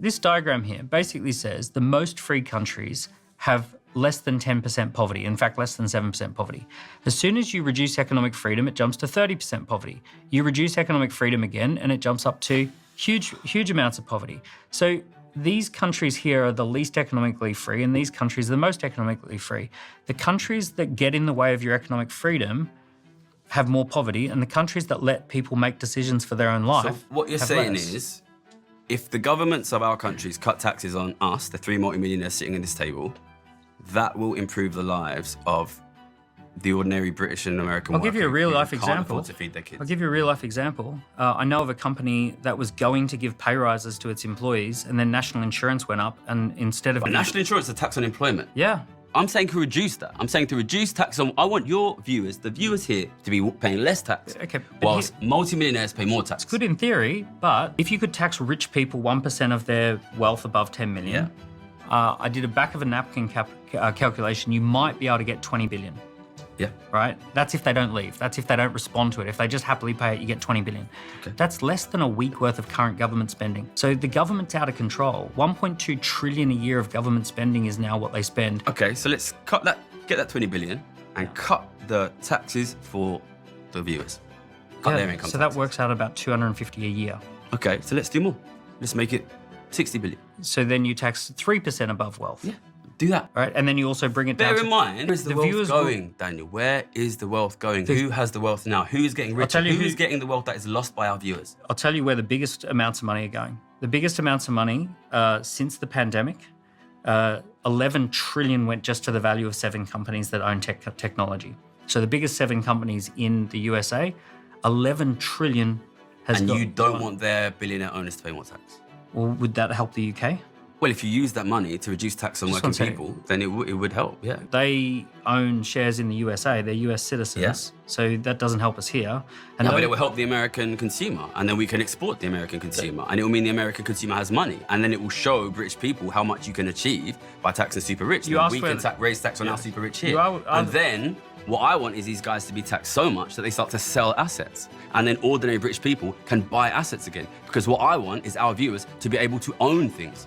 This diagram here basically says the most free countries have less than 10% poverty, in fact, less than 7% poverty. As soon as you reduce economic freedom, it jumps to 30% poverty. You reduce economic freedom again, and it jumps up to huge amounts of poverty. So these countries here are the least economically free, and these countries are the most economically free. The countries that get in the way of your economic freedom have more poverty, and the countries that let people make decisions for their own life. So what you're saying is, if the governments of our countries cut taxes on us, the 3 multimillionaires sitting at this table, that will improve the lives of the ordinary British and American worker. I'll give you a real-life example. Can't afford to feed their kids. I'll give you a real-life example. I know of a company that was going to give pay rises to its employees, and then national insurance went up, and instead of... But national insurance is a tax on employment. Yeah. I'm saying to reduce that. I'm saying to reduce tax on... I want your viewers, the viewers here, to be paying less tax, okay, whilst multimillionaires pay more tax. It's good in theory, but if you could tax rich people 1% of their wealth above 10 million, I did a back-of-a-napkin calculation, you might be able to get 20 billion. Yeah. Right? That's if they don't leave. That's if they don't respond to it. If they just happily pay it, you get 20 billion. Okay. That's less than a week worth of current government spending. So the government's out of control. 1.2 trillion a year of government spending is now what they spend. Okay, so let's cut that, get that 20 billion and cut the taxes for the viewers. Cut their income so taxes. that works out about 250 a year. Okay, so let's do more. Let's make it 60 billion. So then you tax 3% above wealth. Yeah, do that. Right, and then you also bring it down Bear in mind, where is the wealth going, Daniel? Where is the wealth going? Who has the wealth now? Who is getting richer? Who's getting the wealth that is lost by our viewers? I'll tell you where the biggest amounts of money are going. The biggest amounts of money since the pandemic, 11 trillion went just to the value of 7 companies that own technology. So the biggest 7 companies in the USA, 11 trillion has And got... you don't want their billionaire owners to pay more tax? Well, would that help the UK? Well, if you use that money to reduce tax on working people, then it would help, yeah. They own shares in the USA. They're US citizens, so that doesn't help us here. And No, but it will help the American consumer, and then we can export the American consumer, and it will mean the American consumer has money, and then it will show British people how much you can achieve by taxing super rich. We can raise tax on our super rich here. And then what I want is these guys to be taxed so much that they start to sell assets, and then ordinary British people can buy assets again. Because what I want is our viewers to be able to own things.